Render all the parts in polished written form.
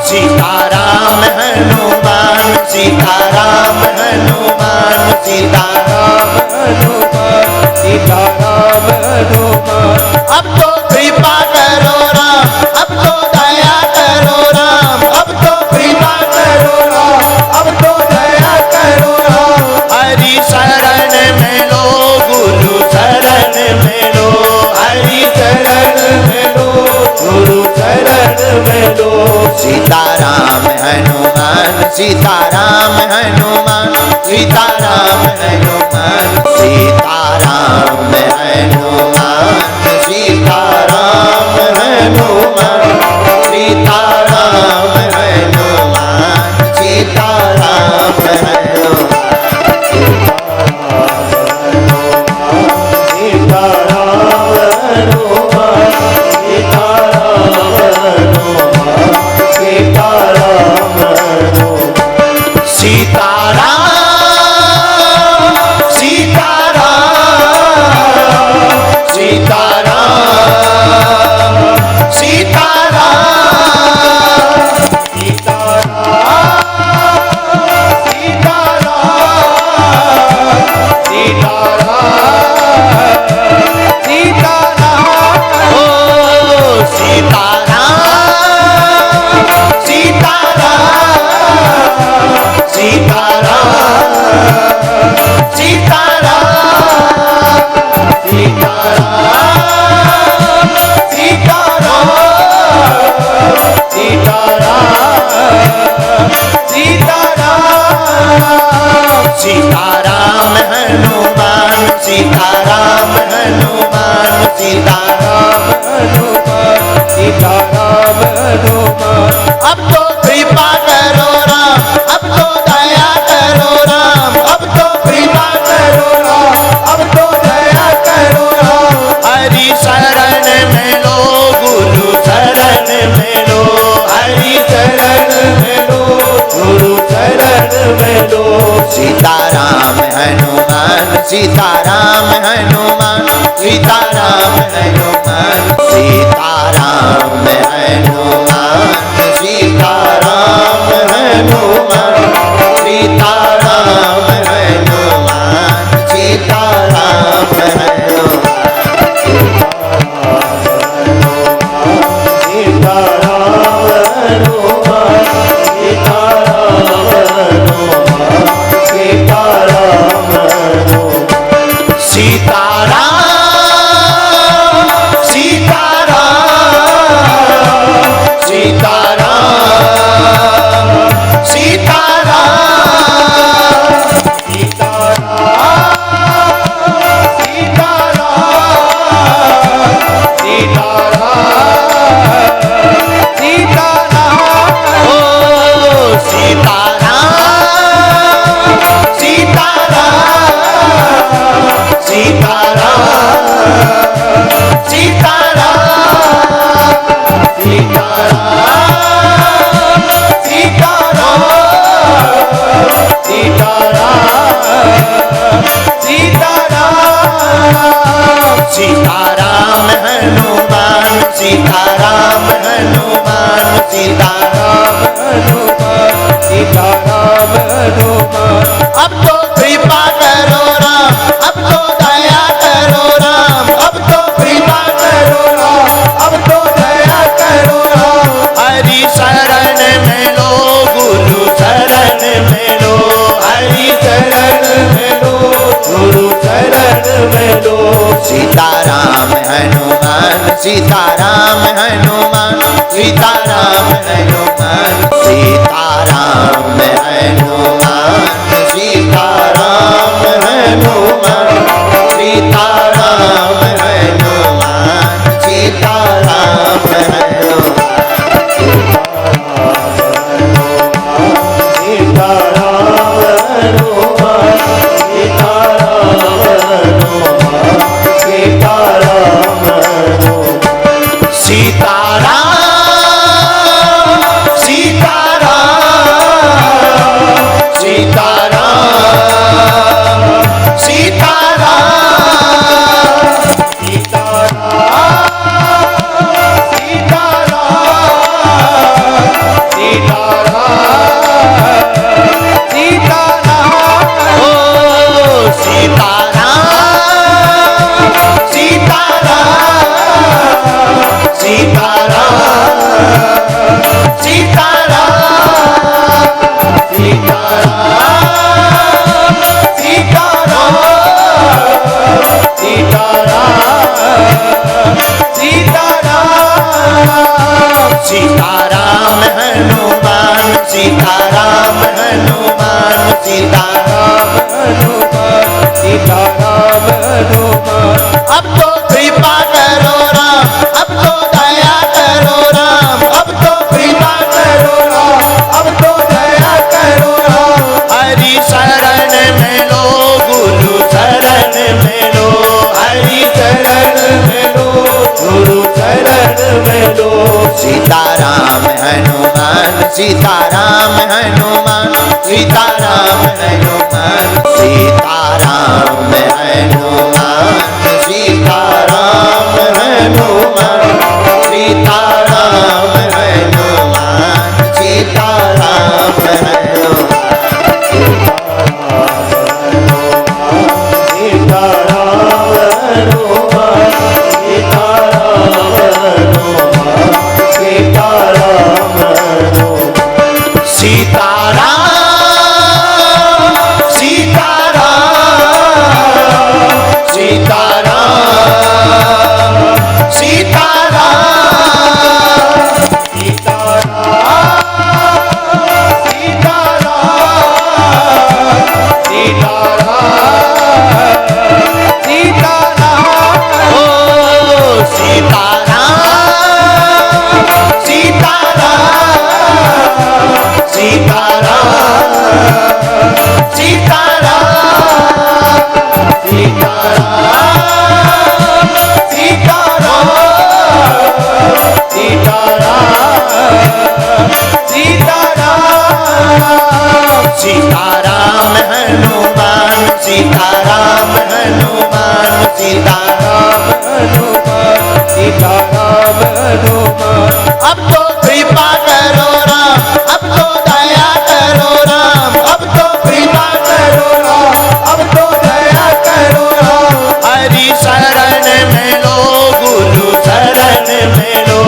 सीताराम हनुमान सीताराम हनुमान सीताराम हनुमान सीताराम हनुमान। अब तो कृपा करो राम, अब तो दया करो राम, अब तो कृपा करो राम, अब तो दया करो राम। हरि शरण में लो, गुरु शरण में लो, हरि शरण में लो, गुरु शरण में लो। सीताराम हनुमान सीताराम हनुमान सीताराम हनुमान सीताराम हनुमान सीताराम हनुमान सीताराम हनुमान सीताराम हनुमान सीताराम हनुमान सीताराम हनुमान सीताराम हनुमान सीताराम हनुमान। अब तो कृपा करो राम, अब तो दया करो राम, अब तो कृपा करो राम, अब तो दया करो राम। हरि शरण में लो, गुरु शरण में लो, हरि शरण में लो, गुरु शरण में लो। सीताराम हनुमान सीताराम हनुमान सीताराम हनुमान सीताराम हनुमान सीताराम हनुमान सीताराम हनुमान सीताराम हनुमान सीताराम हनुमान सीताराम हनुमान सीताराम हनुमान सीताराम हनुमान। अब तो कृपा करो राम, अब तो दया करो राम, अब तो कृपा करो राम, अब तो दया करो राम। हरि शरण में लो, गुरु शरण में लो, हरि शरण में लो, गुरु शरण में लो। सीताराम हनुमान सीताराम हनुमान सीताराम हनुमान सीताराम हनुमान सीताराम हनुमान सीताराम हनुमान सीताराम हनुमान सीताराम हनुमान सीताराम हनुमान सीताराम हनुमान सीताराम हनुमान सीताराम हनुमान सीताराम हनुमान सीताराम हनुमान अब तो कृपा करो राम, अब तो दया करो राम, अब तो कृपा करो राम, अब तो दया करो राम। हरि शरण में लो, गुरु शरण में लो,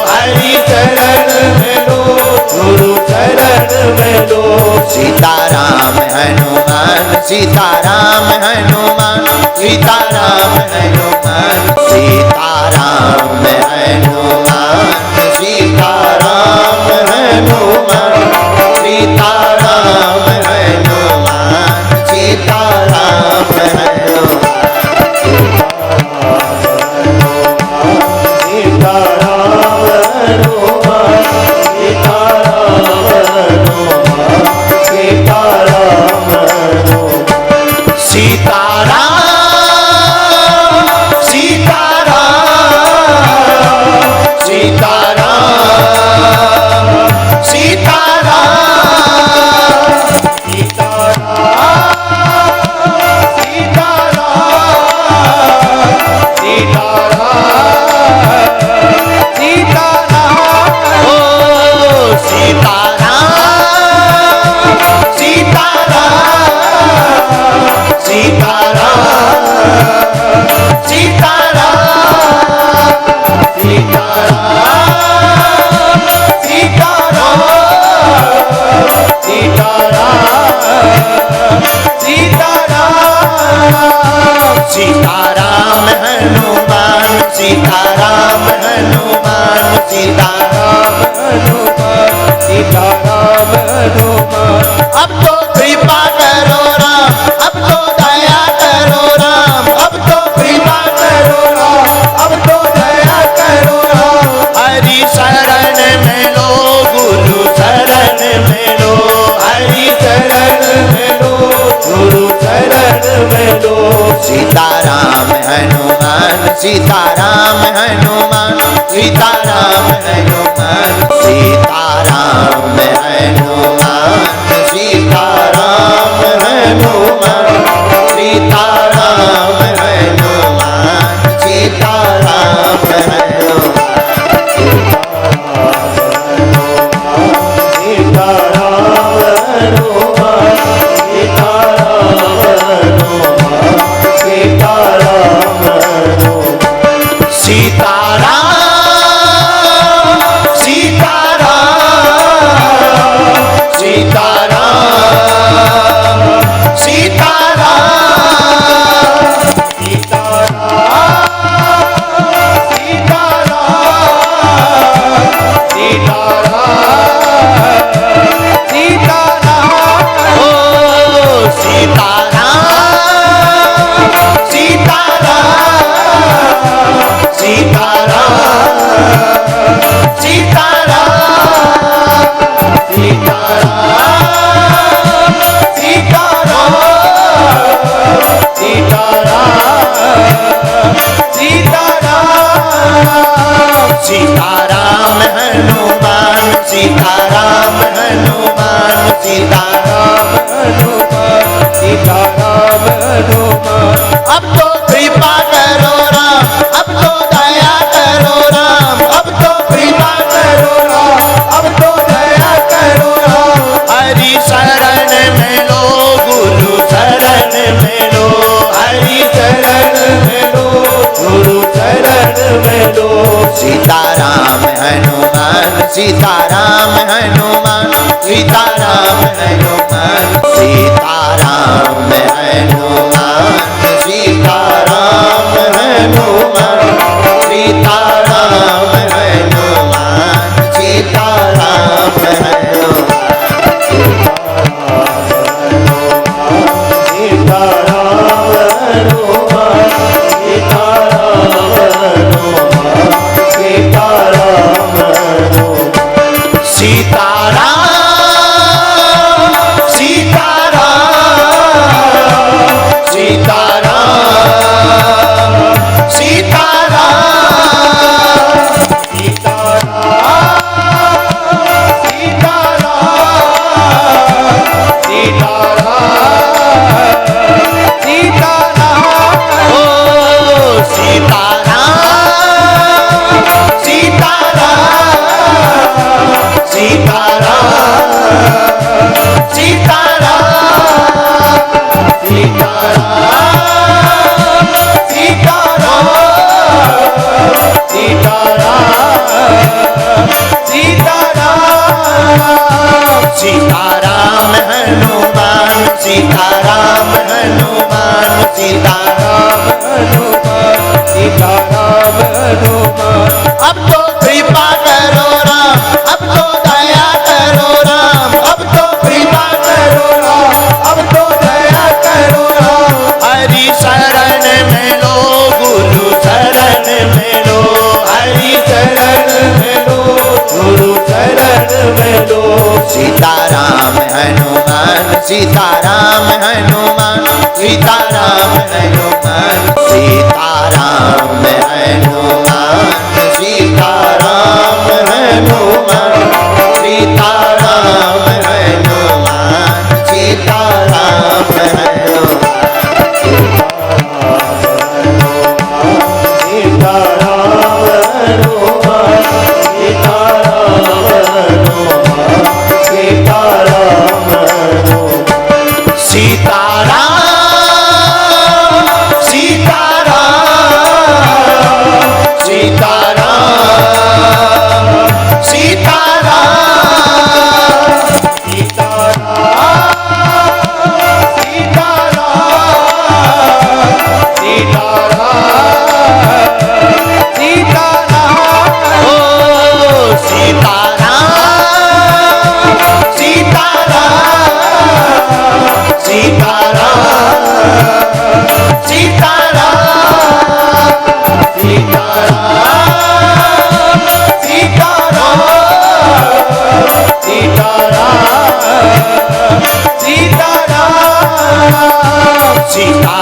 हरि शरण में लो, गुरु शरण में लो। सीताराम हनुमान सीताराम हनुमान सीताराम हनुमान सीताराम हनुमान सीताराम हनुमान सीताराम हनुमान सीताराम हनुमान सीताराम हनुमान सीताराम हनुमान सीताराम हनुमान सीताराम हनुमान। अब तो कृपा करो राम, अब तो दया करो राम, अब तो कृपा करो राम, अब तो दया करो राम। हरि शरण में लो, गुरु शरण में लो, हरि शरण में लो, गुरु शरण में लो। सीताराम हनुमान सीताराम हनुमान सीताराम हनुमान सीताराम हनुमान सीताराम हनुमान सीताराम हनुमान सीताराम हनुमान सीताराम हनुमान सीताराम गुरु शरण में लो। सीताराम हनुमान सीताराम हनुमान सीताराम हनुमान सीताराम हनुमान सीताराम हनुमान सीताराम हनुमान सीताराम हनुमान सीताराम हनुमान सीताराम हनुमान सीताराम हनुमान सीताराम हनुमान। अब तो कृपा करो राम अब तो दया करो राम अब तो कृपा करो राम अब तो दया करो राम। हरि शरण में लो गुरु शरण में लो हरि शरण में लो गुरु शरण में लो। सीताराम हनुमान सीताराम हनुमान सीताराम हनुमान सीताराम हनुमान सीताराम हनुमान सीताराम हनुमान सीताराम हनुमान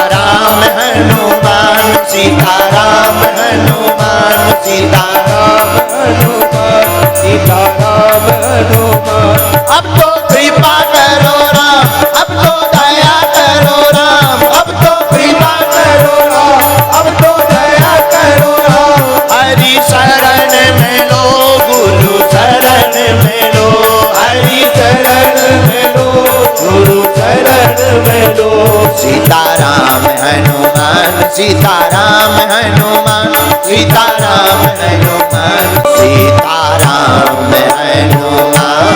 सीताराम हनुमान सीताराम हनुमान सीताराम हनुमान सीताराम हनुमान। अब तो कृपा करो राम अब तो दया करो राम अब तो कृपा करो राम अब तो दया करो राम। हरि शरण में लो गुरु शरण में लो हरि शरण में लो गुरु शरण में लो। सीताराम हनुमान सीताराम हनुमान सीताराम हनुमान सीताराम हनुमान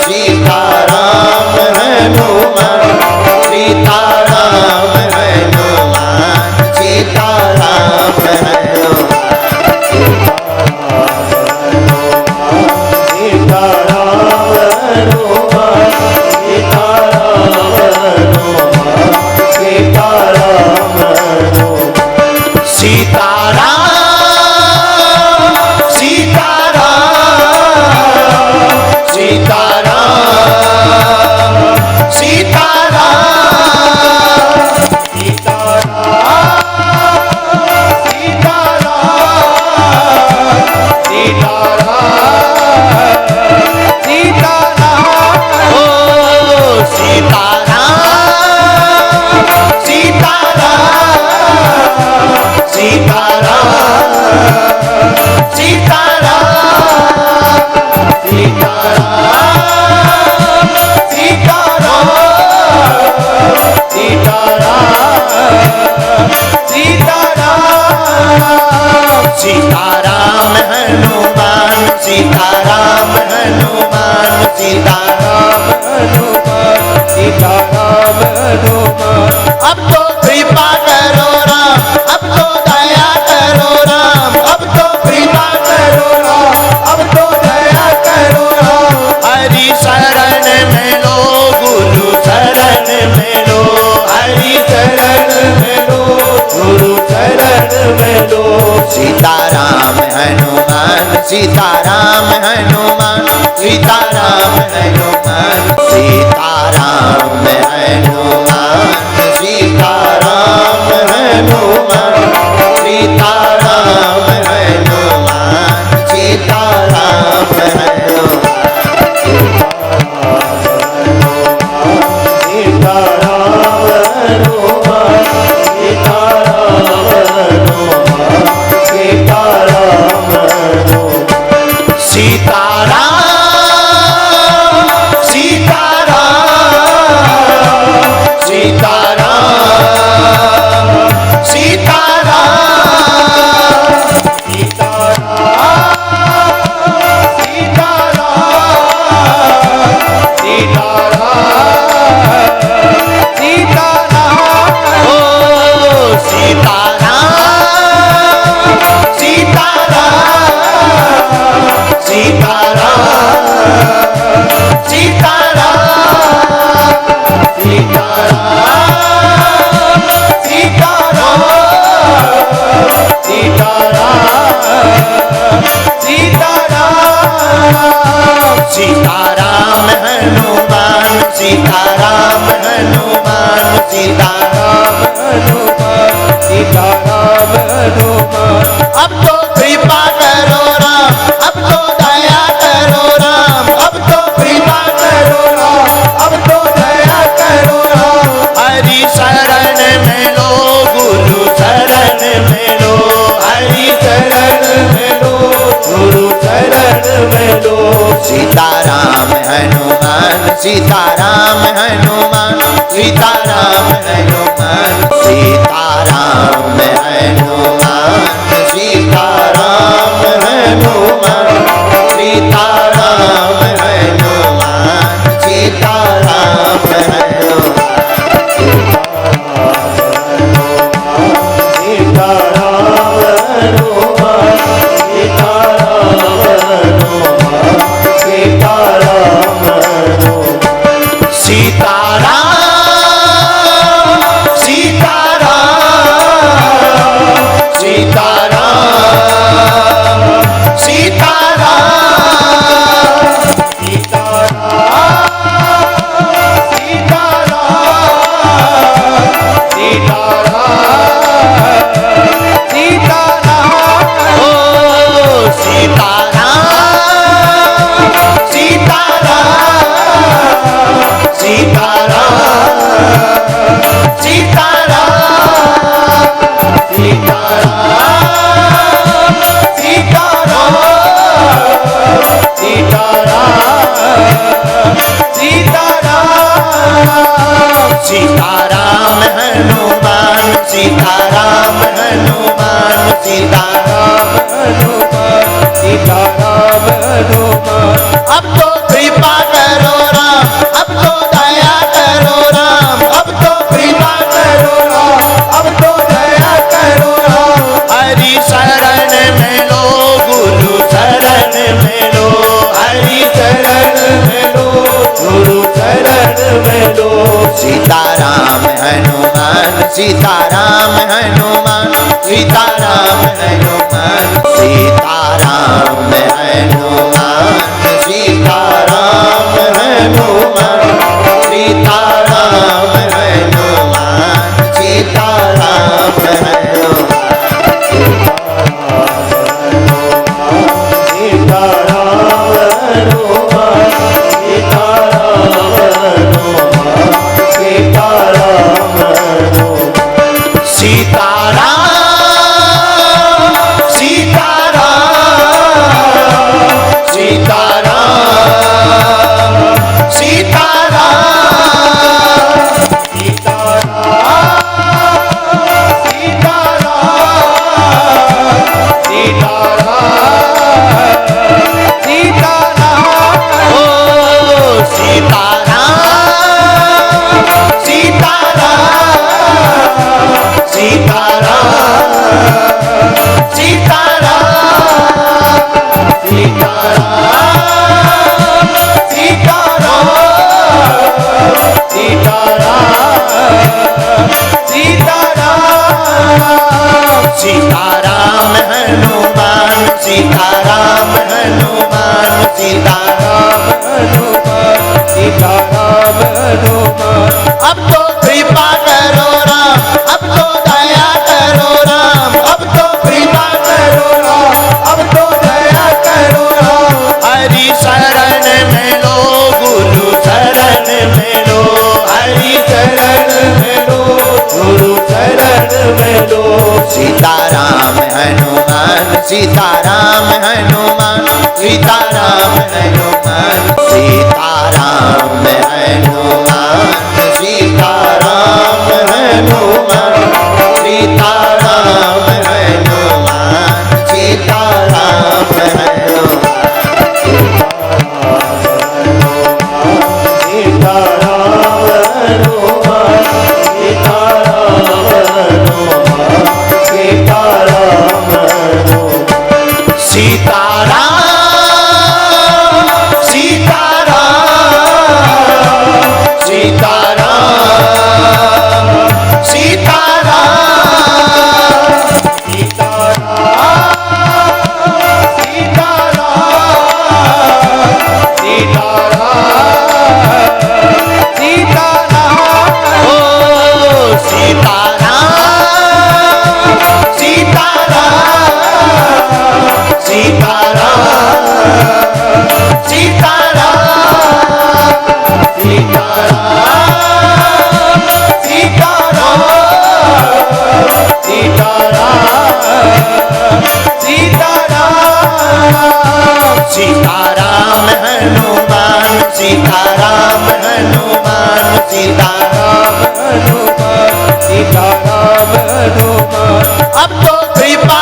सीताराम हनुमान सीताराम हनुमान सीताराम हनुमान सीताराम हनुमान सीताराम हनुमान सीताराम हनुमान सीताराम हनुमान। अब तो कृपा करो राम, अब तो दया करो राम, अब तो कृपा करो राम, अब तो दया करो राम। हरि शरण में लो, गुरु शरण में लो, हरि शरण में लो, गुरु शरण में लो। सीताराम हनुमान सीताराम हनुमान सीताराम हनुमान सीताराम हनुमान सीताराम हनुमान सीताराम हनुमान सीताराम हनुमान सीताराम हनुमान सीताराम हनुमान सीताराम हनुमान सीताराम हनुमान। अब तो कृपा करो राम, अब तो दया करो राम, अब तो कृपा करो राम, अब तो दया करो राम। हरि शरण में लो, गुरु शरण में लो, हरि शरण में लो, गुरु शरण में लो। सीताराम हनुमान सीताराम हनुमान सीताराम हनुमान सीताराम हनुमान सीताराम हनुमान सीताराम हनुमान सीताराम हनुमान सीताराम हनुमान सीताराम हनुमान सीताराम हनुमान सीताराम हनुमान। अब तो कृपा करो राम, अब तो दया करो राम, अब तो कृपा करो राम, अब तो दया करो राम। हरि शरण में लो, गुरु शरण में लो, हरि शरण में लो, गुरु शरण में लो। सीताराम हनुमान सीताराम हनुमान सीताराम हनुमान सीताराम हनुमान सीताराम हनुमान सीताराम हनुमान सीताराम हनुमान सीताराम सीताराम हनुमान सीताराम हनुमान सीताराम हनुमान। अब तो कृपा करो राम, अब तो दया करो राम, अब तो कृपा करो राम, अब तो दया करो राम। हरि शरण में लो, गुरु शरण में लो, हरि शरण में लो, गुरु शरण में लो। सीताराम हनुमान सीताराम हनुमान सीताराम हनुमान सीताराम हनुमान सीताराम हनुमान सीताराम हनुमान सीताराम हनुमान सीताराम हनुमान सीताराम हनुमान सीताराम हनुमान सीताराम हनुमान। अब तो कृपा